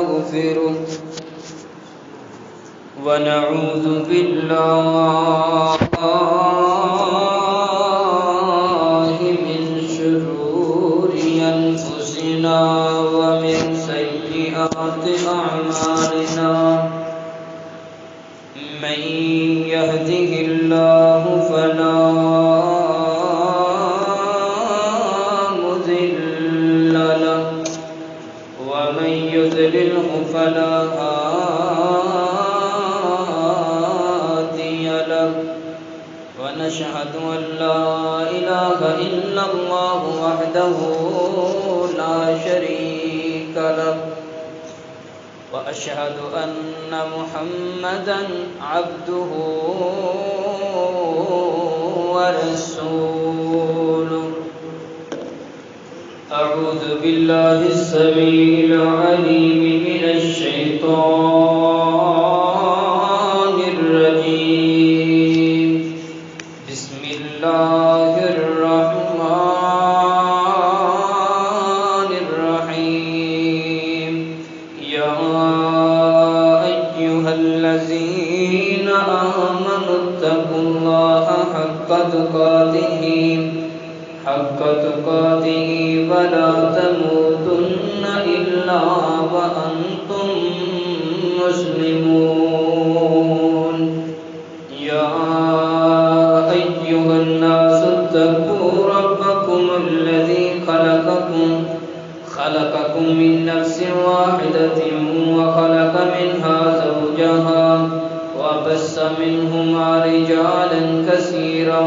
ونستغفره ونعوذ بالله من شرور أنفسنا ومن سيئات أعمالنا من يهده الله فلا مضل له ومن يضلله فلا هادي له ونشهد أن لا إله إلا الله وحده لا شريك له وأشهد أن محمدًا عبده ورسوله أعوذ بالله السميع العليم من الشيطان الرجيم بسم الله الرحمن الرحيم يا أيها الذين آمنوا اتقوا الله حق تقاته ولا تموتن إلا وأنتم مسلمون يا أيها الناس اتقوا ربكم الذي خلقكم من نفس واحدة وخلق منها زوجها وبث منهما رجالا كثيرا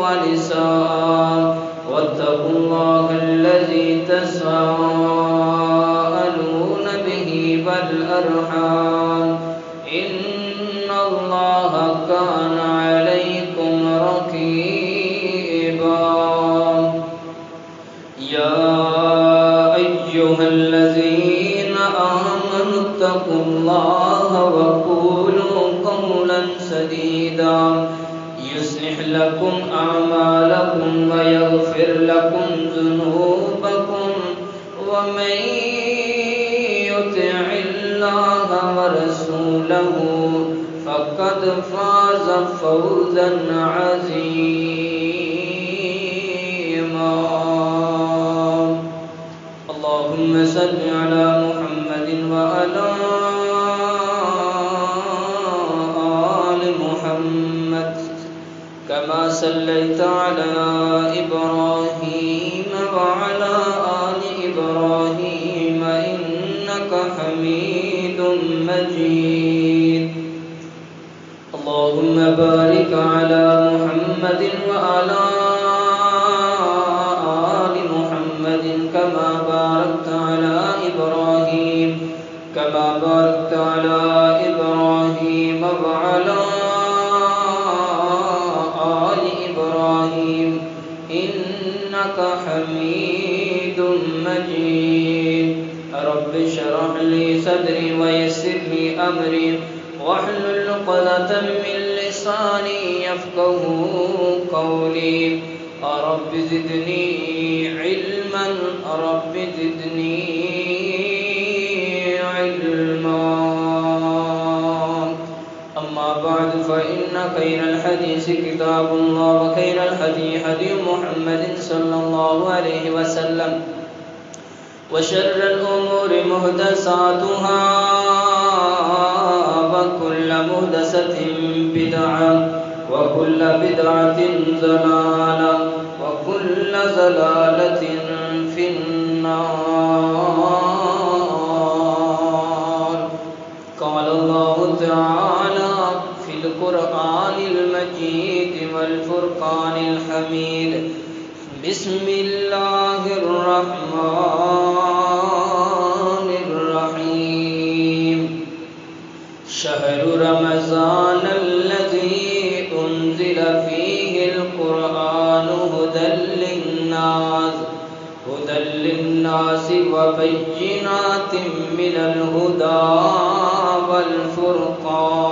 ونساء واتقوا الله الذي تساءلون به والأرحام إن الله كان عليكم رقيبا يا أيها الذين آمنوا اتقوا الله وقولوا قولا سديدا يصلح لكم أعمالكم ويغفر لكم ذنوبكم ومن يطع الله ورسوله فقد فاز فوزا عظيما اللهم صل على محمد وعلى آل محمد كما صليت على إبراهيم وعلى آل إبراهيم إنك حميد مجيد اللهم بارك على محمد وعلى آل محمد كما باركت على إبراهيم وعلى آل إبراهيم إنك حميد مجيد رب اشرح لي صدري ويسر لي أمري واحلل عقدة من لساني يفقهوا قولي رب زدني علما رب زدني علما أما بعد فإن خير الحديث كتاب الله وخير الهدي هدي محمد صلى الله عليه وسلم وشر الأمور محدثاتها وكل محدثة بدعة وكل بدعة ضلالة وكل ضلالة في النار قال الله تعالى في القرآن المجيد والفرقان الحميد بسم الله الرحمن الرحيم شهر رمضان الذي أنزل فيه القرآن هدى للناس وبينات من الهدى والفرقان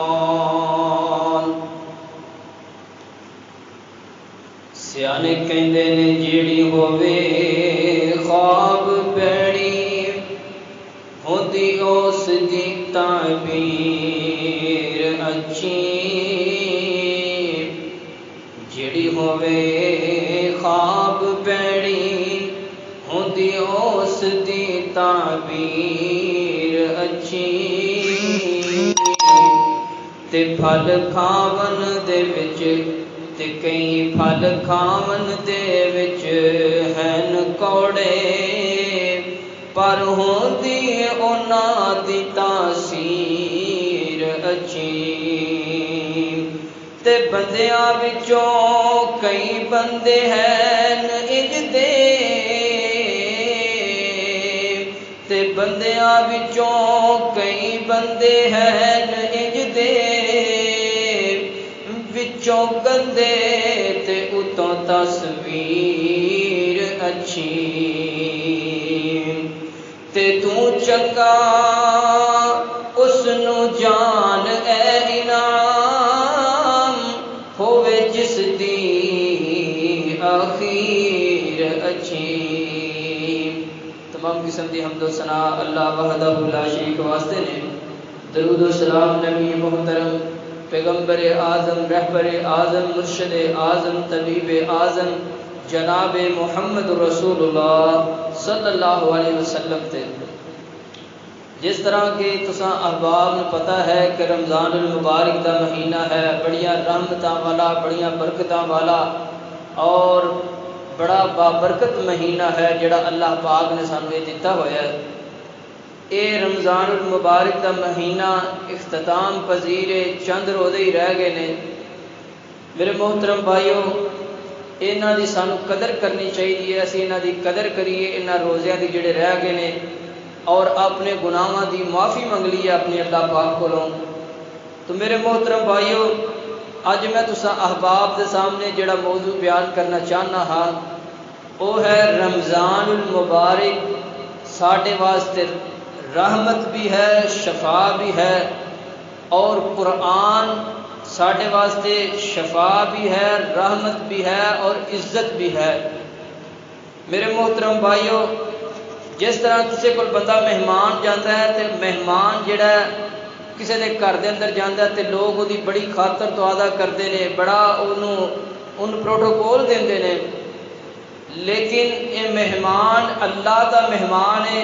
سیانے کہندے نے جیڑی ہووے خواب پیڑی ہوندی اس دی تعبیر اچھی جڑی ہووے خواب پیڑی ہوندی اس دی تعبیر اچھی تے پھل کھاون دے وچ تے کئی پھل کھاون دے وچ ہن کوڑے پر ہوندی انہاں دی تاثیر اچھی تے بندیاں وچوں کئی بندے ہیں انج دے تے بندیاں وچوں کئی بندے ہیں انج دے وچوں گندے تے اتوں تصویر اچھی تے تو چنگا اس نو جان اے انعام ہووے جس دی آخیر اچھی۔ تمام قسم دی حمد و ثنا اللہ وحدہ لا شریک واسطے نے۔ درود و سلام نبی محترم پیغمبر اعظم رہبر اعظم مرشد اعظم طبیب اعظم جناب محمد رسول اللہ صلی اللہ علیہ وسلم تے۔ جس طرح کہ تساں احباب نے پتہ ہے کہ رمضان المبارک دا مہینہ ہے، بڑیاں رحمتاں والا، بڑیاں برکتاں والا اور بڑا بابرکت مہینہ ہے جڑا اللہ پاک نے سانوں یہ دتا ہویا ہے۔ اے رمضان المبارک دا مہینہ اختتام پذیر چند روزے ہی رہ گئے نے۔ میرے محترم بھائیو، انہاں دی سانوں قدر کرنی چاہیے، اسی انہاں دی قدر کریے، انہاں روزیاں دی جڑے رہ گئے نے اور اپنے گناہاں دی معافی منگ لیے اپنے اللہ پاک کولوں۔ تو میرے محترم بھائیو، اج میں تساں احباب دے سامنے جڑا موضوع بیان کرنا چاہنا ہاں وہ ہے رمضان المبارک ساڈے واسطے رحمت بھی ہے، شفا بھی ہے، اور قرآن ساڈے واسطے شفا بھی ہے، رحمت بھی ہے اور عزت بھی ہے۔ میرے محترم بھائیو، جس طرح کسی کو بندہ مہمان جاتا ہے تو مہمان جڑا ہے کسی دے گھر دے اندر جاتا ہے تو لوگ وہ بڑی خاطر تواضع کرتے ہیں، بڑا ان پروٹوکول دیندے نے، لیکن یہ مہمان اللہ دا مہمان ہے،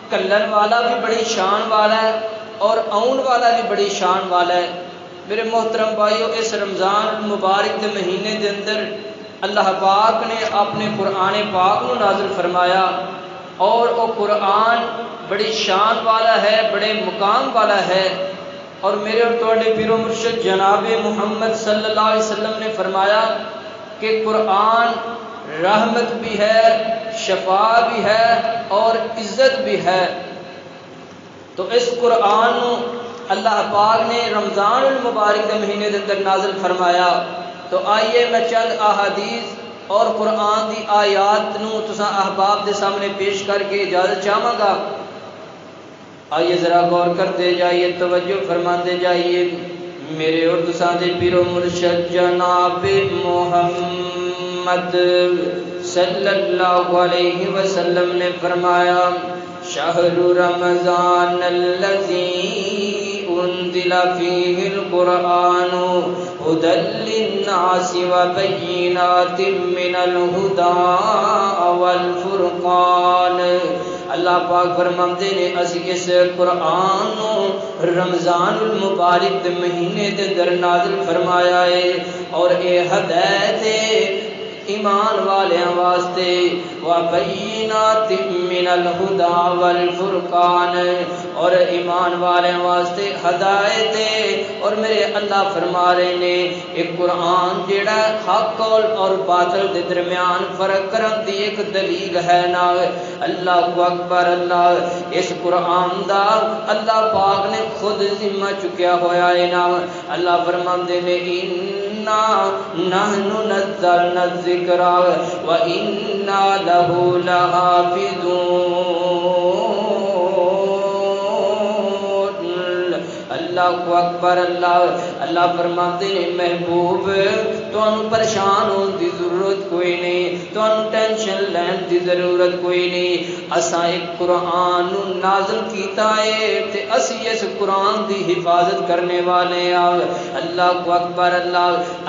کلن والا بھی بڑی شان والا ہے اور آؤن والا بھی بڑی شان والا ہے۔ میرے محترم بھائیو، اس رمضان المبارک دے مہینے دے اندر اللہ پاک نے اپنے قرآن پاک نو نازل فرمایا اور وہ قرآن بڑی شان والا ہے، بڑے مقام والا ہے، اور میرے اور تواڈے پیر و مرشد جناب محمد صلی اللہ علیہ وسلم نے فرمایا کہ قرآن رحمت بھی ہے، شفا بھی ہے اور عزت بھی ہے۔ تو اس قرآن نو اللہ پاک نے رمضان المبارک کے مہینے کے اندر نازل فرمایا۔ تو آئیے میں چند احادیث اور قرآن دی آیات نو تساں احباب دے سامنے پیش کر کے اجازت چاہواں گا۔ آئیے ذرا غور کرتے جائیے، توجہ فرماتے جائیے۔ میرے اور تساں دے پیر و مرشد جناب محمد صلی اللہ علیہ وسلم نے فرمایا، شہر رمضان الذی انزل فیہ القرآن ھدی للناس وبینات من الھدی والفرقان۔ اللہ پاک فرماندے نے اسی اس قرآن نو رمضان المبارک دے مہینے دے اندر نازل فرمایا ہے، اور اے ہدایت ایمان والیاں واسطے، وبینات من الھدی والفرقان، اور ایمان والیاں واسطے ہدایت ہے۔ اور میرے اللہ فرما رہے نے ایک قرآن جیڑا حق اور باطل دے درمیان فرق کرن دی ایک دلیل ہے نا۔ اللہ اکبر، اللہ اس قرآن دا اللہ پاک نے خود ذمہ چکیا ہویا ہے نا۔ اللہ فرماندے نے اِنَّا نَحْنُ نَزَّلْنَا الذِّكْرَ وَإِنَّا لَهُ لَحَافِظُونَ۔ اللہ اکبر، اللہ فرماتے ہیں محبوب تو ان پریشان ہون دی ضرورت کوئی کوئی نہیں، تانوں ٹینشن لین دی ضرورت کوئی نہیں۔ اساں ایک قرآن نو نازل کیتا ہے تے اسی اس قرآن دی حفاظت کرنے والے ہیں۔ اللہ اکبر،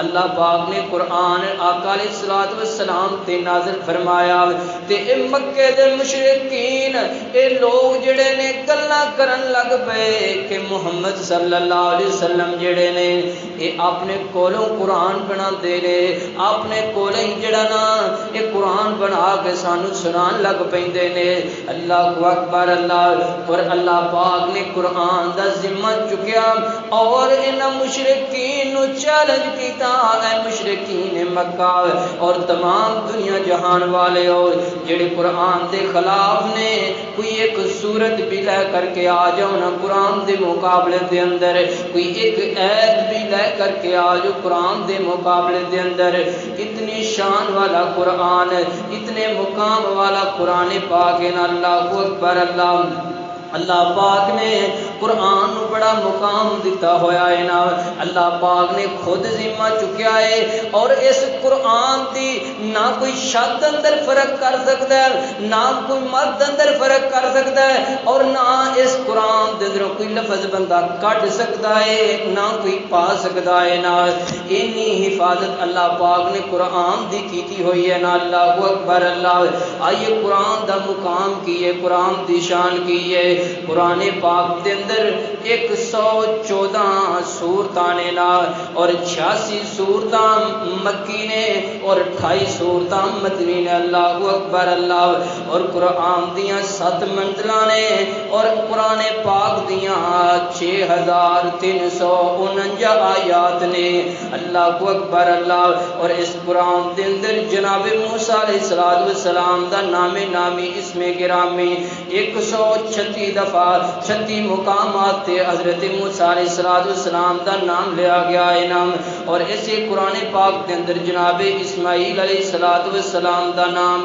اللہ پاک نے قرآن آقا علیہ الصلوۃ والسلام تے نازل فرمایا تے اے مکے دے مشرکین اے لوگ جڑے نے گلاں کرن لگ پئے کہ محمد صلی اللہ علیہ وسلم جڑے نے اے اپنے کولوں قرآن بنا دے نے، اپنے کولوں ہی جڑا نا اے قرآن بنا کے سانو سنان لگ پیندے نے۔ اللہ اکبر، اور اللہ پاک نے قرآن دا ذمہ چکیا اور انہاں مشرکین نو چیلنج کیتا، اے مشرکین مکہ اور تمام دنیا جہان والے اور جڑے قرآن دے خلاف نے، کوئی ایک صورت بھی لے کر کے آ جاؤ نا قرآن دے مقابلے دے اندر، کوئی ایک ایت بھی لے کر کے آ جاؤ قرآن دے مقابلے دے اندر۔ اتنی شان والا قرآن، اتنے مقام والا قرآن پاک ہے نا۔ اللہ اکبر، اللہ پاک نے قرآن نو بڑا مقام دیتا ہویا ہے نا۔ اللہ پاک نے خود ذمہ چکیا ہے اور اس قرآن دی نہ کوئی شاد اندر فرق کر سکتا ہے، نہ کوئی مرد اندر فرق کر سکتا ہے، اور نہ اس قرآن دے اندر کوئی لفظ بندہ کٹ سکتا ہے، نہ کوئی پا سکتا ہے نا۔ اینی حفاظت اللہ پاک نے قرآن دی کیتی ہوئی ہے نا۔ اللہ اکبر، آئیے قرآن دا مقام کی ہے، قرآن دی شان کی ہے۔ قرآن پاک دے اندر 114 سورتاں نے نا، اور 86 سورتاں مکی نے اور 28 سورتاں مدنی نے۔ اللہ اکبر، اور قرآن دیاں 7 منزلاں نے، اور قرآن پاک دیاں 6349 آیات نے۔ اللہ اکبر، اور اس قرآن دے اندر جناب موسیٰ علیہ السلام دا نام نامی اسم گرامی 136 دفعہ 36 مقامات تے حضرت موسیٰ علیہ السلام دا نام لیا گیا ہے نام۔ اور اسی قرآن پاک دے اندر جناب اسماعیل علیہ السلام دا نام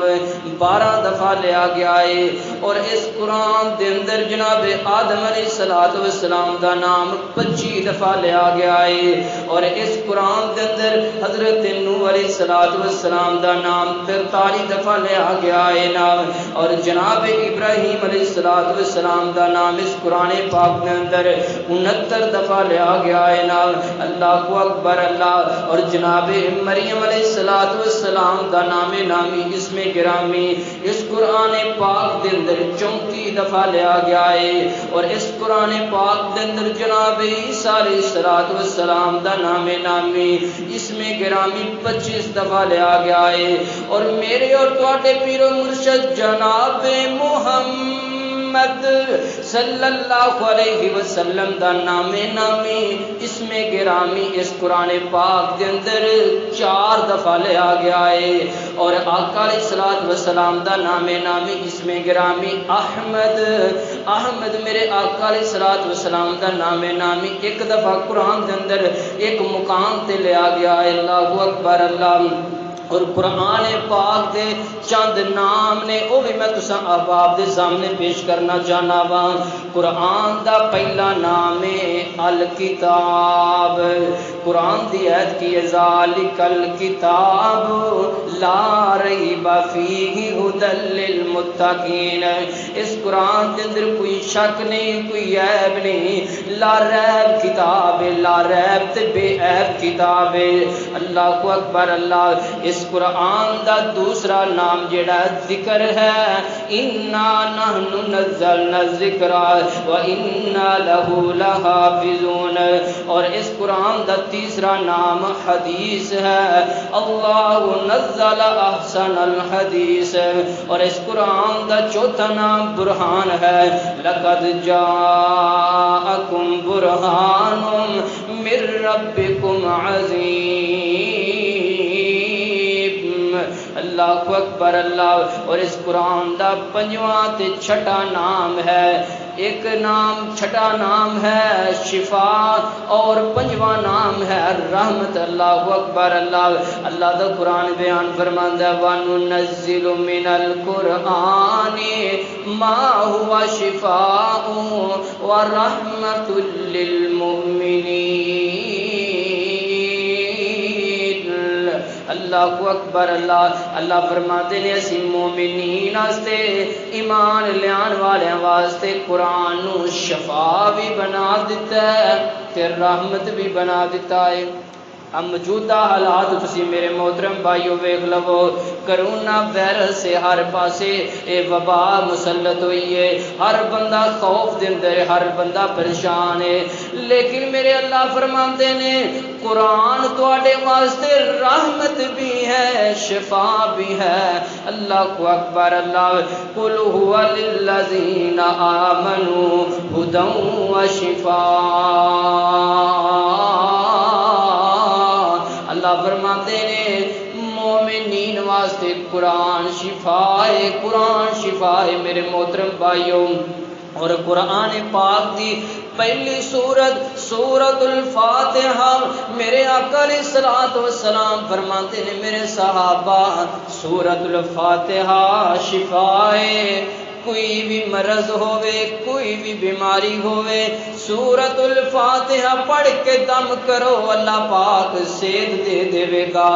12 دفعہ لیا گیا ہے، اور اس قرآن دے اندر جناب آدم علیہ السلام دا نام 25 دفعہ لیا گیا ہے، اور اس قرآن دے اندر حضرت نوح علیہ السلام دا نام 43 دفعہ لیا گیا ہے نام، اور جناب ابراہیم علیہ السلام دا نام اس قرآن پاک کے اندر 69 دفعہ لیا گیا ہے نام۔ اللہ اکبر، اور جناب مریم علیہ السلام دا نام نامی اسم گرامی اس قرآن پاک دے اندر 34 دفعہ لیا گیا ہے، اور اس قرآن پاک دے اندر جناب عیسیٰ علیہ السلام دا نام نامی اسم گرامی 25 دفعہ لیا گیا ہے، اور میرے اور تواڈے پیر و مرشد جناب محمد صلی اللہ علیہ وسلم دا نام نامی اسم گرامی اس قرآن پاک دے اندر 4 دفعہ لیا گیا ہے، اور آقا علیہ السلام دا نام نامی اسم گرامی احمد میرے آقا علیہ السلام دا نام نامی 1 دفعہ قرآن دے اندر ایک مقام تے لیا گیا ہے۔ اللہ اکبر، اور قرآن پاک دے چند نام نے وہ بھی میں تساں احباب دے سامنے پیش کرنا چاہنا وا۔ قرآن دا پہلا نام ہے الکتاب۔ قرآن دی آیت کی ذالک الکتاب لا ریب فیہ ھدی للمتقین۔ اس قرآن دے اندر کوئی شک نہیں، کوئی عیب نہیں، لا ریب کتاب ہے، لا ریب تے بے عیب کتاب ہے۔ اللہ اکبر، اس قرآن دا دوسرا نام جڑا ذکر ہے، انا نحن نزلنا الذکر وانا لہ لحافظون، اور اس قرآن دا تیسرا نام حدیث ہے، اللہ نزل احسن الحدیث، اور اس قرآن دا چوتھا نام برہان ہے، لقد جاءکم برہان من ربکم عظیم۔ اللہ اکبر، اور اس قرآن دا پنجواں تے چھٹا نام ہے، ایک نام چھٹا نام ہے شفا اور پنجواں نام ہے رحمت۔ اللہ اکبر، اللہ دا قرآن بیان فرماندا ہے وَنُنَزِّلُ مِنَ الْقُرْآنِ مَا هُوَ شِفَاءٌ وَرَحْمَةٌ لِّلْمُؤْمِنِينَ۔ اللہ اکبر اللہ فرماتے نے اسی مومنین واسطے ایمان لیان والے واسطے قرآن نو شفا بھی بنا دیتا ہے تے رحمت بھی بنا دیتا ہے۔ اب موجودہ حالات تسی میرے محترم بھائیو ویکھ لو، کرونا وائرس سے ہر پاسے اے وبا مسلط ہوئی ہے، ہر بندہ خوف دے اندر ہے، ہر بندہ پریشان ہے، لیکن میرے اللہ فرماندے نے قرآن تواڈے واسطے رحمت بھی ہے، شفا بھی ہے۔ اللہ کو اکبر قل هو للذین آمنوا ھدی و شفاء۔ اللہ فرماتے نے مومنین واسطے قرآن شفا ہے، قرآن شفا ہے میرے محترم بھائیوں۔ اور قرآن پاک دی پہلی سورت الفاتحہ میرے آقا علیہ الصلوۃ والسلام فرماتے ہیں میرے صحابہ سورت الفاتحہ شفا ہے، کوئی بھی مرض ہوئے، کوئی بھی بیماری ہوئے، سورت الفاتحہ پڑھ کے دم کرو، اللہ پاک صحت دے دے گا،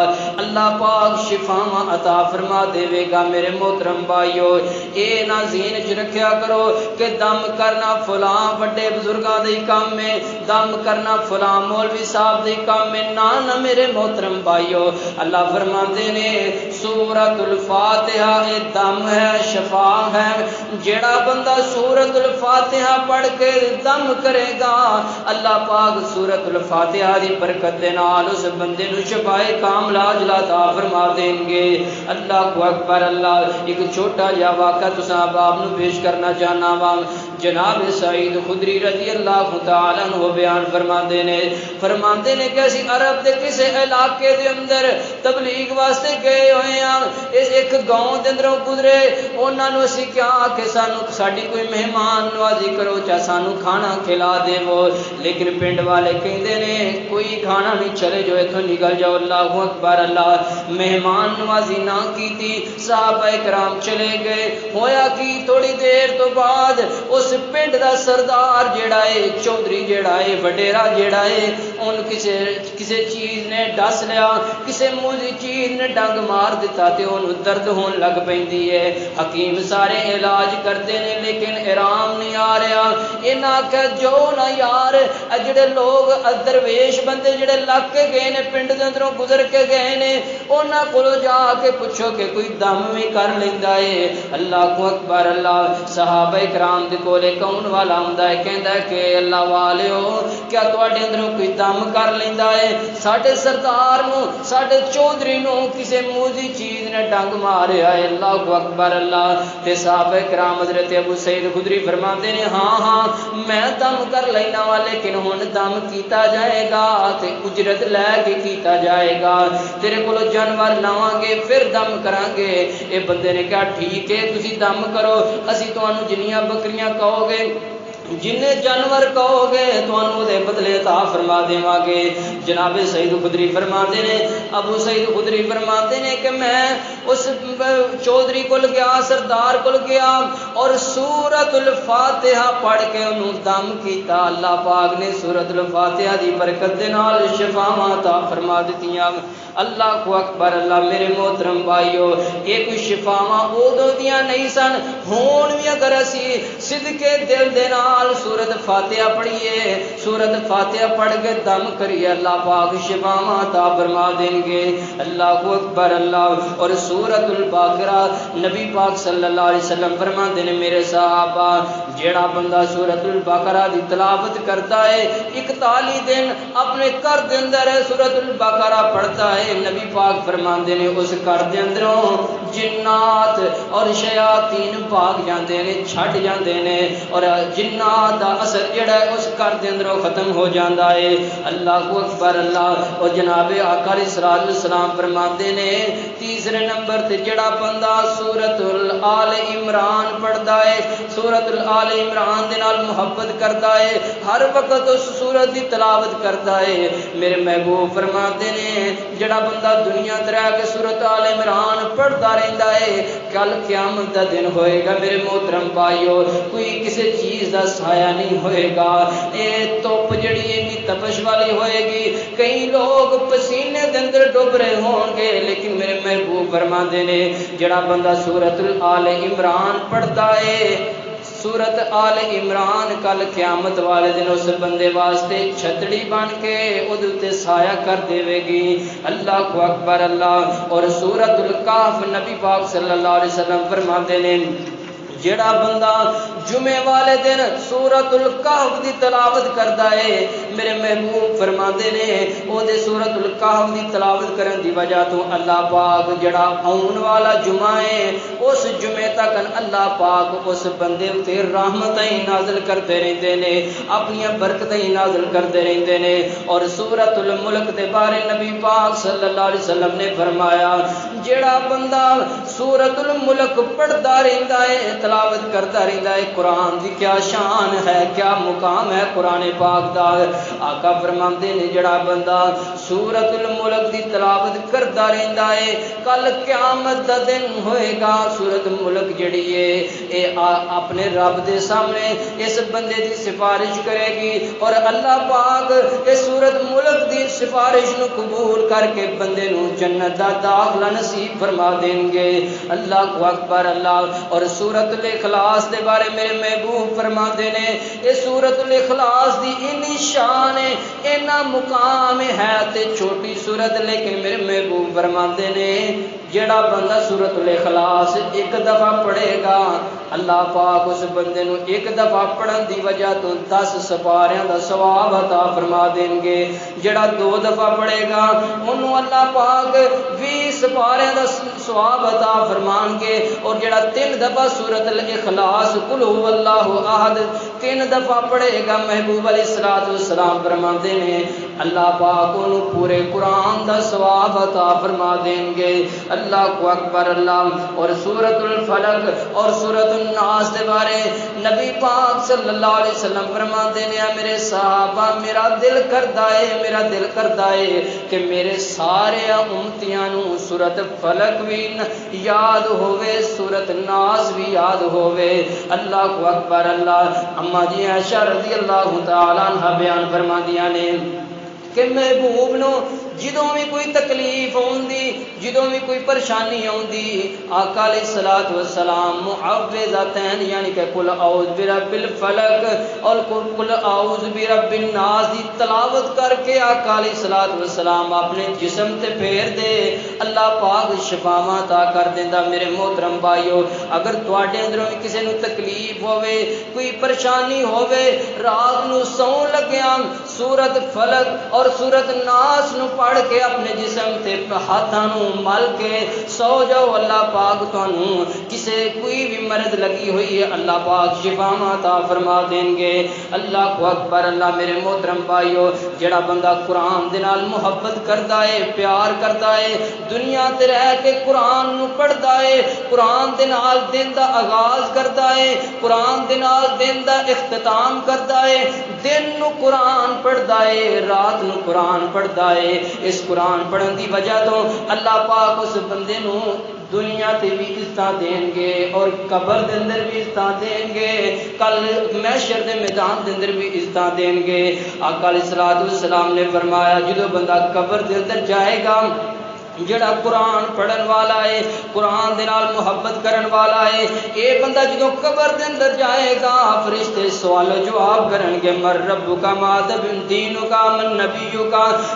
اللہ پاک شفاواں عطا فرما دے گا۔ میرے محترم بھائیو اے نہ ذہن چ رکھیا کرو کہ دم کرنا فلاں بڑے بزرگاں دے کام ہے، دم کرنا فلاں مولوی صاحب دے کام ہے، نہ میرے محترم بھائیو، اللہ فرماتے نے سورت الفاتحہ اے دم ہے، شفا ہے، جیڑا بندہ سورت الفاتحہ پڑھ کے دم کرے گا اللہ پاک سورت الفاتحہ دی برکت دے نال اس بندے نو شفائے کاملہ عطا فرما دیں گے۔ اللہ کو اکبر ایک چھوٹا جا واقعہ تساں احباب نو پیش کرنا چاہنا وا۔ جناب سعید خدری رضی اللہ تعالی عنہ بیان فرماندے نے کہ اسی عرب دے کسے علاقے دے اندر تبلیغ واسطے گئے ہوئے ہاں، اس ایک گاؤں دے اندروں گزرے، انہاں نو اسی کیا کہ سانو ساڈی کوئی مہمان نوازی کرو، چا سانو کھانا کھلا دے وہ، لیکن پنڈ والے کہندے نے کوئی کھانا نہیں، چلے جو ایتھوں نکل جاؤ۔ اللہ اکبر مہمان نوازی نہ کیتی، صحابہ کرام چلے گئے، ہویا کی تھوڑی دیر تو بعد اس پنڈ دا سردار جیڑا ہے، چودھری جیڑا ہے، وڈیرا جیڑا ہے، ان کسے چیز نے ڈس لیا، کسے موزی چیز نے ڈنگ مار دیتا تے انہوں درد ہون لگ پیندی ہے۔ حکیم سارے علاج کرتے ہیں لیکن آرام نہیں آ رہا، انہاں کہ جو نہ یار جڑے لوگ درویش بندے جڑے لگ کے گئے نے پنڈ دے اندروں گزر کے گئے نے، انہاں کولوں جا کے پوچھو کہ کوئی دم بھی کر لیندا ہے۔ اللہ کو اکبر صحابہ کرام دے کولے کون والا ہوندا ہے، کہندا ہے کہ اللہ والیو کیا تواڈے اندروں کوئی دم کر لیندا ہے؟ ساڈے سردار نو، ساڈے چودھری نو کسے موزی چیز نے ڈنگ ماریا ہے۔ اللہ کو اکبر تے صحابہ کرام حضرت ابو سعید خدری فرماتے ہیں ہاں میں دم کر لینا وا، لیکن ہن دم کیتا جائے گا تے اجرت لے کے کیتا جائے گا، تیرے کولو جانور لاواں گے پھر دم کران گے۔ اے بندے نے کہا ٹھیک ہے تسی دم کرو، اسی تانوں جنیاں بکریاں کہو گے، جن جانور کہو گے تانوں دے بدلے عطا فرما دیواں گے۔ جناب سعید خدری فرماتے نے، ابو سعید خدری فرماتے نے کہ میں اس چودھری کول گیا، سردار کول گیا اور سورت الفاتحہ پڑھ کے انہوں دم کیتا، اللہ پاک نے سورت الفاتحہ دی برکت دے نال شفاواں عطا فرما دتیاں۔ اللہ کو اکبر میرے محترم بھائیو یہ کوئی شفاواں ادوں دیاں نہیں سن، ہون بھی اگر اسی صدقے دل دے نال سورت فاتحہ پڑھیے، سورت فاتحہ پڑھ کے دم کریے، اللہ پاک شفاواں عطا فرما دیں گے۔ اللہ کو اکبر اور سورت البقرہ نبی پاک صلی اللہ علیہ وسلم فرماتے ہیں میرے صحابہ جیڑا بندہ سورت البقرہ دی تلاوت کرتا ہے 41 دن اپنے گھر دے اندر سورت البقرہ پڑھتا ہے، نبی پاک فرماندے نے اس گھر دے اندروں جنات اور شیاطین بھاگ جاندے نے، چھڈ جاندے نے، اور جنات دا اثر جڑا ہے اس گھر دے اندروں ختم ہو جاندا ہے۔ اللہ کو اکبر اور جناب آقا علیہ الصلوۃ والسلام فرماندے نے تیسرے نمبر تے جڑا بندہ سورت آل عمران پڑھدا ہے، سورت آل عمران دے نال محبت کردا ہے ہر وقت اس سورت دی تلاوت کردا ہے میرے محبوب فرماتے نے جڑا بندہ دنیا تے رہ کے سورت آل عمران پڑھدا رہندا ہے کل قیامت دا دن ہوئے گا میرے محترم بھائیو کوئی کسی چیز دا سایہ نہیں ہوئے گا اے دھوپ جڑی ہے تپش والی ہوئے گی کئی لوگ پسینے دے اندر ڈوب رہے ہون گے لیکن میرے محبوب فرماندے نے جڑا بندہ سورت آل عمران پڑھتا ہے سورت آل عمران کل قیامت والے دن اس بندے واسطے چھتڑی بن کے ادھے تے سایہ کر دے گی اللہ اکبر اللہ اور سورت الکہف نبی پاک صلی اللہ علیہ وسلم فرماتے ہیں جڑا بندہ جمعے والے دن سورت الکہف دی تلاوت کردا ہے میرے محبوب فرماندے نے او دے سورت الکہف دی تلاوت کرن دی وجہ تو اللہ پاک جڑا آن والا جمعہ ہے اس جمعے تک اللہ پاک اس بندے تے رحمتیں نازل کرتے رہندے نے اپنی برکتیں نازل کرتے رہندے نے اور سورت الملک دے بارے نبی پاک صلی اللہ علیہ وسلم نے فرمایا جڑا بندہ سورت الملک پڑھدا رہندا ہے تلاوت کرتا رہندا ہے قرآن دی کیا شان ہے کیا مقام ہے قرآن پاک دا آقا فرماندے نے جڑا بندہ سورت الملک دی تلاوت کرتا رہندا ہے کل قیامت دا دن ہوئے گا سورت ملک جڑی ہے اے اپنے رب دے سامنے اس بندے دی سفارش کرے گی اور اللہ پاک اس سورت ملک دی سفارش نو قبول کر کے بندے نو جنت دا داخلہ نصیب فرما دیں گے اللہ اکبر اللہ اور سورت الاخلاص دے بارے میرے محبوب فرماتے نے یہ سورت الاخلاص دی انی شان ہے اینا مقام ہے تے چھوٹی سورت لیکن میرے محبوب فرماتے نے جڑا بندہ سورت الاخلاص ایک دفعہ پڑھے گا اللہ پاک اس بندے نو ایک دفعہ پڑھن دی وجہ تو 10 سپاریاں دا ثواب عطا فرما دیں گے جڑا 2 دفعہ پڑھے گا انہوں اللہ پاک 20 سپاریاں دا ثواب عطا فرمان گے اور جڑا 3 دفعہ سورت الاخلاص قل هو اللہ احد 3 دفعہ پڑھے گا محبوب علیہ الصلوۃ والسلام فرماتے ہیں اللہ پاک انہوں پورے قرآن دا ثواب عطا فرما دیں گے اللہ اکبر اللہ اور سورت الفلق اور سورت الناس دے بارے نبی پاک صلی اللہ علیہ وسلم فرماتے ہیں میرے صحابہ میرا دل کردا ہے کہ میرے سارے امتیاں نو سورت فلق بھی یاد ہوئے سورت ناس بھی یاد ہوئے اللہ اکبر اللہ اما جی عائشہ رضی اللہ تعالی عنہ بیان فرماندیاں نے کہ محبوب نو جدوں بھی کوئی تکلیف ہوندی جدوں بھی کوئی پریشانی ہوندی آقا علیہ الصلوۃ والسلام معوذتین یعنی کہ قل اعوذ برب الفلق اور قل اعوذ برب الناس دی تلاوت کر کے آقا علیہ الصلوۃ والسلام اپنے جسم تے پھیر دے اللہ پاک شفاواں عطا کر دیندا میرے محترم بھائیو اگر تواڈے اندروں کسی نو تکلیف ہوے کوئی پریشانی ہوے رات نو سون لگیاں سورت فلق اور سورت ناس نو پڑھ کے اپنے جسم تے ہاتھاں نو مل کے سو جاؤ اللہ پاک تانوں کسے کوئی بھی مرض لگی ہوئی ہے اللہ پاک شفا عطا فرما دیں گے اللہ اکبر اللہ میرے محترم بھائیو جڑا بندہ قرآن دے نال محبت کردا ہے پیار کردا ہے دنیا تے رہ کے قرآن نو پڑھدا ہے قرآن دے نال دن دا آغاز کردا ہے قرآن دے نال دن دا اختتام کردا ہے دن نو قرآن پڑھدا ہے رات نو قرآن پڑھدا ہے اس قرآن پڑھن دی وجہ تو اللہ پاک اس بندے نو دنیا تے بھی عزت دیں گے اور قبر دے اندر بھی عزت دیں گے کل محشر دے میدان دے اندر بھی عزت دیں گے آقا علیہ الصلوۃ والسلام نے فرمایا جدوں بندہ قبر دے اندر جائے گا جڑا قرآن پڑھن والا ہے قرآن دے نال محبت کرن والا ہے اے بندہ جدوں قبر دے اندر جائے گا فرشتے سوال و جواب کرن گے مر ربک ما دینک من نبیک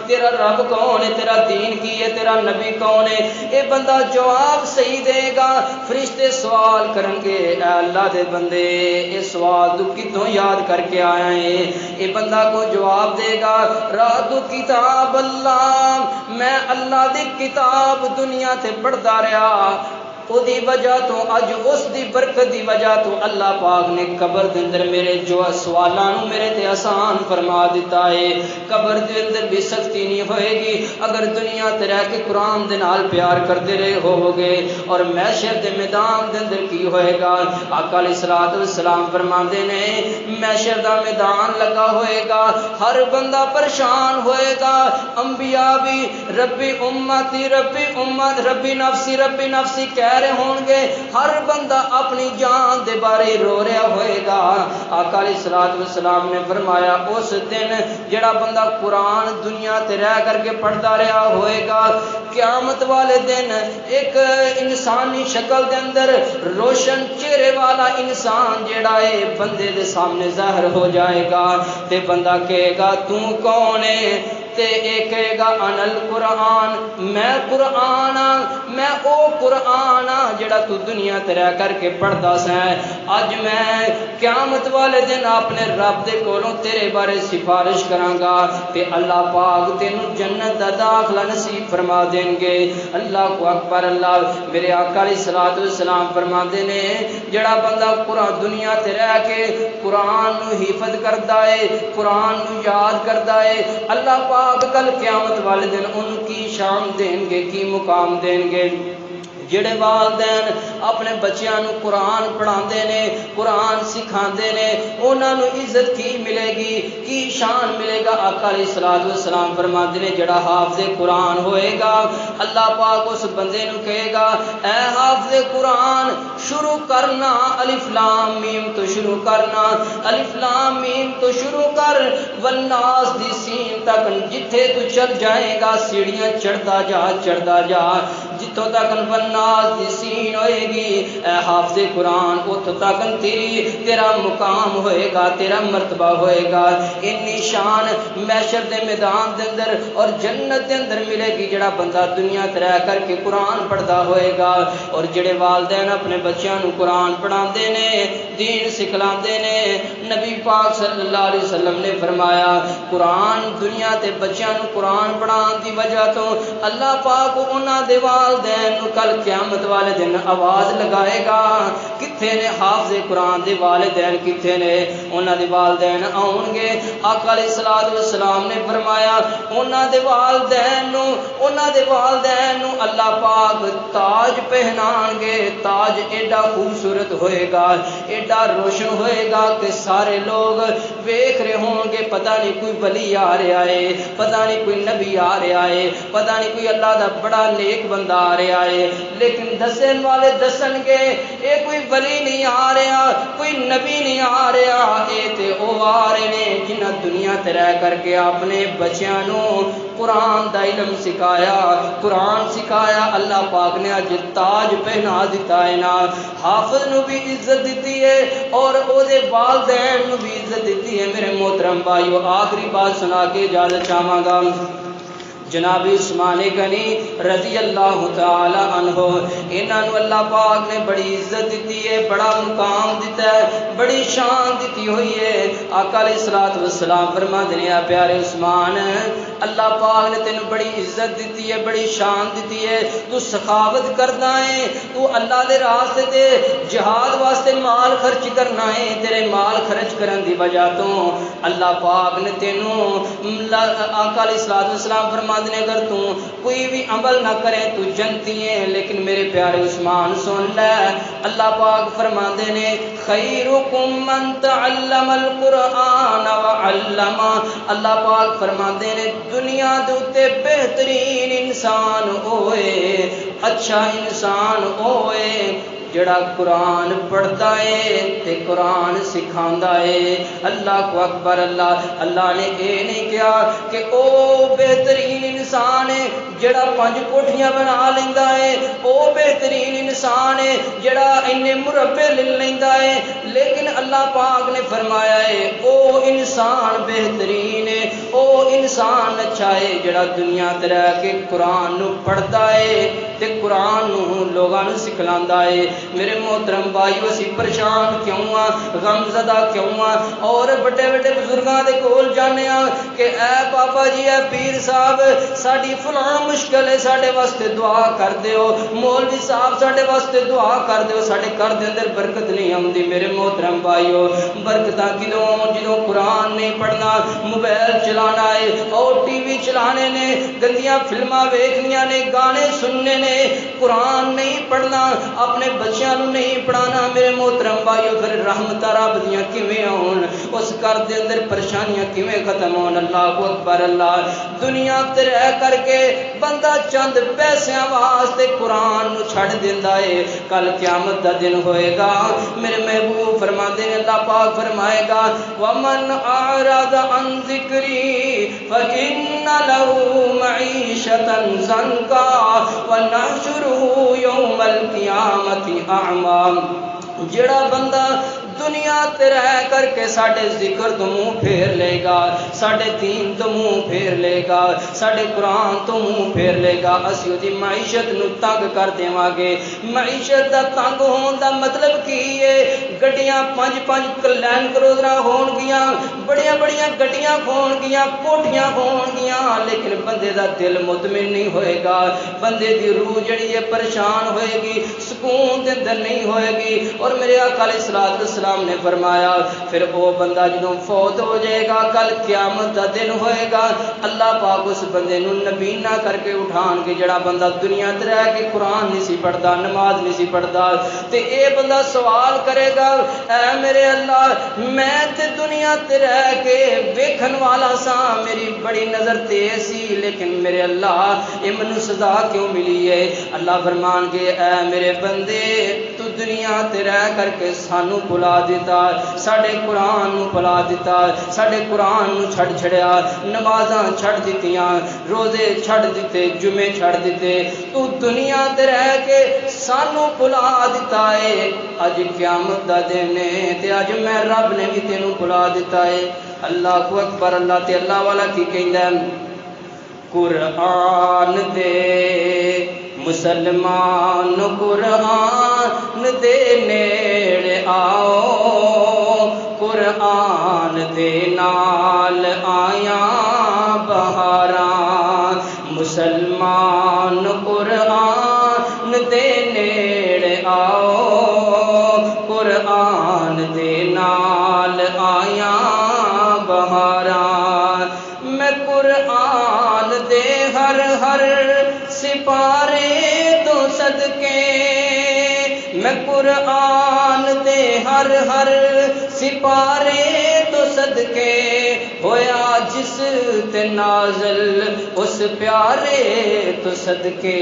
تیرا رب کون ہے تیرا دین کی ہے تیرا نبی کون ہے اے بندہ جواب صحیح دے گا فرشتے سوال کرن گے اے اللہ دے بندے اے سوال تو کتوں یاد کر کے آیا ہے اے بندہ کو جواب دے گا رات کتاب اللہ میں اللہ دی کتاب دنیا تے پڑھدا رہا او دی وجہ تو اج اس دی برکت دی وجہ تو اللہ پاک نے قبر دے اندر میرے جو سوالاں نو میرے تے آسان فرما دیتا ہے. قبر دے اندر بھی سختی نہیں ہوئے گی اگر دنیا تے رہ کے قرآن دے نال پیار کرتے رہے ہو گے. اور محشر دے میدان دے اندر کی ہوئے گا؟ آقا علیہ الصلوۃ والسلام فرماندے نے محشر دا میدان لگا ہوئے گا, ہر بندہ پریشان ہوئے گا, انبیاء بھی ربی امتی ربی امت ربی نفسی کہہ رہے ہون گے, ہر بندہ اپنی جان دے بارے رو رہا ہوئے گا. آقا علیہ الصلوۃ والسلام نے فرمایا اس دن جڑا بندہ قرآن دنیا تے رہ کر کے پڑھتا رہا ہوئے گا, قیامت والے دن ایک انسانی شکل دے اندر روشن چہرے والا انسان جڑا ہے بندے دے سامنے ظاہر ہو جائے گا. تے بندہ کہے گا تو کون ہے؟ تے ایک کہے گا ان القرآن, میں قرآن ہاں, میں او قرآن ہاں جڑا تو دنیا تے رہ کر کے پڑھدا سیں. اج میں قیامت والے دن اپنے رب دے کولوں تیرے بارے سفارش کراں گا تے اللہ پاک تینوں جنت دا داخلہ نصیب فرما دیں گے. اللہ اکبر. اللہ میرے آقا علیہ الصلوۃ والسلام فرماندے نے جڑا بندہ قرآن دنیا تے رہ کے قرآن نو حفظ کردا ہے, قرآن نو یاد کردا ہے, اللہ پاک کل قیامت والے دن ان کی شان دیں گے, کی مقام دیں گے. جڑے والدین اپنے بچیاں نو قرآن پڑھاندے نے, قرآن سکھاندے نے, انہاں نو عزت کی ملے گی, کی شان ملے گا؟ آقا علیہ الصلوۃ والسلام فرماندے نے جڑا حافظ قرآن ہوئے گا اللہ پاک اس بندے نو کہے گا اے حافظ قرآن شروع کرنا الف لام میم تو شروع کرنا, الف لام میم تو شروع کر والناس دی سین تک جتھے تو چل جائے گا سیڑھیاں چڑھتا جا جتوں تک والناس دی سین ہوئے گی اے حافظ قرآن اتوں تک تیرا مقام ہوئے گا, تیرا مرتبہ ہوئے گا. انی شان محشر دے میدان دے اندر اور جنت دے اندر ملے گی جڑا بندہ دنیا تے رہ کر کے قرآن پڑھدا ہوئے گا. اور جڑے والدین اپنے بچیاں نو قرآن پڑھاندے نے, دین سکھلاندے نے, نبی پاک صلی اللہ علیہ وسلم نے فرمایا قرآن دنیا تے بچیاں نو قرآن پڑھان دی وجہ تو اللہ پاک انہاں دے والدین نو کل قیامت والے دن آواز لگائے گا کتھے نے حافظ قرآن دے والدین, کتھے نے انہاں دے والدین آؤن گے. آقا علیہ الصلوۃ والسلام نے فرمایا انہاں دے والدین نو اللہ پاک تاج پہنان گے. تاج ایڈا خوبصورت ہوئے گا, ایڈا روشن ہوئے گا کہ سارے لوگ ویکھ رہے ہوں گے پتہ نہیں کوئی ولی آ رہا ہے, پتہ نہیں کوئی نبی آ رہا ہے, پتہ نہیں کوئی اللہ دا بڑا نیک بندہ آ رہا ہے. لیکن دسن والے دسن گے اے کوئی ولی نہیں آ رہا, کوئی نبی نہیں آ رہا, اے تے او آ رہے نے جنہاں دنیا تے رہ کر کے اپنے بچیاں نو قرآن دا علم سکھایا, قرآن سکھایا. اللہ پاک نے اج تاج پہنا دیتا ہے نا. حافظ نو بھی عزت دیتی ہے اور او دے والدین نو بھی عزت دیتی ہے. میرے محترم بھائیو آخری بات سنا کے اجازت چاہواں گا. جناب عثمان غنی رضی اللہ تعالی عنہ انہاں نو اللہ پاک نے بڑی عزت دیتی ہے, بڑا مقام دیتا ہے, بڑی شان دیتی ہوئی ہے. آقا علیہ الصلوۃ والسلام فرماندے نے اے پیارے عثمان اللہ پاک نے تینوں بڑی عزت دیتی ہے, بڑی شان دیتی ہے, تو سخاوت کرنا ہے, تو اللہ دے راستے تے جہاد واسطے مال خرچ کرنا ہے. تیرے مال خرچ کرن دی وجہ تو اللہ پاک نے تینوں آقا علیہ الصلوۃ والسلام فرما نے اگر تو کوئی بھی عمل نہ کرے تو جنتی ہے. لیکن میرے پیارے عثمان سن لے اللہ پاک فرماندے نے خیرکم من تعلم القرآن وعلم. اللہ پاک فرماندے نے دنیا دے اوتے بہترین انسان ہوئے, اچھا انسان ہوئے جڑا قرآن پڑھتا ہے تے قرآن سکھاندا ہے. اللہ کو اکبر. اللہ نے اے نہیں کہا کہ او بہترین انسان ہے جڑا 5 کوٹھیاں بنا لیندا ہے, او بہترین انسان ہے جڑا اننے مربع لے لیندا ہے. لیکن اللہ پاک نے فرمایا ہے او انسان بہترین ہے, او انسان اچھا ہے جڑا دنیا تے رہ کے قرآن نو پڑھدا ہے تے قرآن نو لوگاں نو سکھلاندا ہے. میرے محترم بھائیو اسی پریشان کیوں ہاں غم زدہ کیوں ہاں اور بڑے بڑے بزرگاں دے کول جانے ہاں کہ اے بابا جی اے پیر صاحب ساڈی فلاں مشکل ہے ساڈے واسطے دعا کر دیو مولوی صاحب ساڈے واسطے دعا کر دیو ساڈے گھر دے اندر برکت نہیں آندی میرے محترم بھائیو برکتاں کدوں جدوں قرآن نہیں پڑھنا موبائل چلانا ہے اور ٹی وی چلانے نے گندیاں فلماں ویکھنیاں نے گانے سننے نے قرآن نہیں پڑھنا اپنے بچیاں نو نہیں پڑھانا میرے محترم بھائیو پھر رحمتاں رب دیاں کیویں آون اس گھر دے اندر پریشانیاں کیویں ختم ہون اللہ اکبر اللہ دنیا تے رہ کر کے بندہ چند پیسیاں واسطے قرآن نو چھڑ دیندا ہے کل قیامت دا دن ہوئے گا میرے محبوب فرماندے نے اللہ پاک فرمائے گا ومن اعرض عن ذکری فإن له معیشۃ ضنکا ونحشره یوم القیامۃ اعمی جڑا بندہ دنیا تے رہ کر کے ساڈے ذکر تو منہ پھیر لے گا ساڈے دین تو منہ پھیر لے گا ساڈے قرآن تو منہ پھیر لے گا اسی دی معیشت نو تنگ کر دیواں گے معیشت دا تنگ ہون دا مطلب کی ہے گڈیاں 5-5 لین کروڑاں ہون گیاں بڑیاں بڑیاں گڈیاں ہون گیاں کوٹھیاں ہون گیاں لیکن بندے دا دل مطمئن نہیں ہوئے گا بندے دی روح جڑی ہے پریشان ہوئے گی سکون دے اندر نہیں ہوئے گی اور میرے آقا علیہ الصلوۃ والسلام نے فرمایا پھر وہ بندہ جدوں فوت ہو جائے گا کل قیامت دا دن ہوئے گا اللہ پاک اس بندے نو نبینا کر کے اٹھان کے جڑا بندہ دنیا تے رہ کے قرآن نہیں سی پڑھدا نماز نہیں سی پڑھدا تے اے بندہ سوال کرے گا اے میرے اللہ میں تے دنیا تے رہ کے ویکھن والا سا میری بڑی نظر تیز سی لیکن میرے اللہ اے منو سزا کیوں ملی ہے اللہ فرمان کے اے میرے بندے تو دنیا تے رہ کر کے سانو بھلا دیتا ساڈے قرآن نو بھلا دیتا ساڈے قرآن نو چھڑ چھڑیا نمازاں چھڑ دتیاں روزے چھڑ دیتے جمعے چھڑ دیتے تو دنیا تے رہ کے سانو بھلا دیتا ہے اج قیامت دا دن ہے تے اج میں رب نے بھی تینوں بھلا دیتا ہے اللہ اکبر اللہ تے اللہ والا کی کہندا ہے قرآن دے مسلمان قرآن دے نیڑے آؤ قرآن دے نال آیاں بہاراں مسلمان قرآن دے نیڑے آؤ قرآن دے نال آیاں بہاراں میں قرآن دے ہر ہر سپارے تو صدقے میں قرآن دے ہر ہر سپارے تو صدقے ہویا جس تے نازل اس پیارے تو صدقے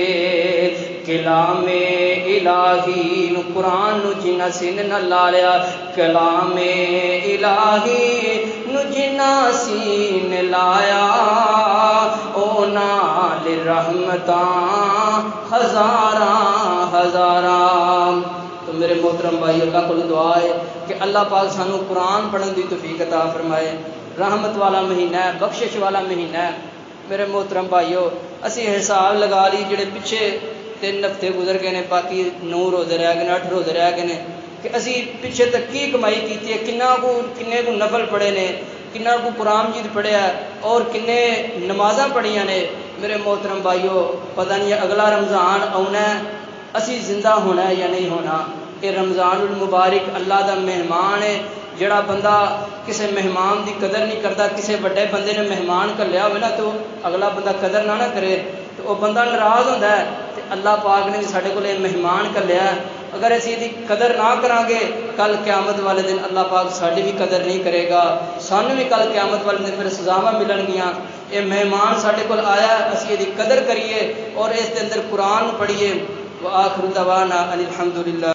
کلام الہی نو قرآن نو جنا سین نہ لا لیا کلام الہی نو جنا سین لایا او نال رحمتاں ہزاراں ہزاراں تو میرے محترم بھائی اللہ کو دعا ہے کہ اللہ پاک سانو قرآن پڑھن دی توفیق عطا فرمائے رحمت والا مہینہ ہے بخشش والا مہینہ ہے میرے محترم بھائیو اسی حساب لگا لی جڑے پیچھے 3 ہفتے گزر گئے نے باقی 9 روزے رہ گئے 8 روزے رہ گئے نے کہ اسی پیچھے تک کی کمائی کیتی ہے کنے کو نفل پڑھے نے کنا کو قرآن مجید پڑھیا ہے اور کنے نمازاں پڑھیاں نے میرے محترم بھائیو پتہ نہیں اگلا رمضان آنا ہے اسی زندہ ہونا ہے یا نہیں ہونا کہ رمضان المبارک اللہ دا مہمان ہے جڑا بندہ کسی مہمان دی قدر نہیں کرتا کسی بڑے بندے نے مہمان گھلیا ہوئے نا تو اگلا بندہ قدر نہ کرے تو وہ بندہ ناراض ہوتا ہے تو اللہ پاک نے بھی سارے کو مہمان گھلیا ہے اگر اسی دی قدر نہ کریں گے کل قیامت والے دن اللہ پاک ساری بھی قدر نہیں کرے گا سانو بھی کل قیامت والے دن پھر سزاواں ملن گیاں یہ مہمان سارے کو آیا اسی یہ قدر کریے اور اس کے اندر قرآن پڑھیے وآخر دعوانا ان الحمدللہ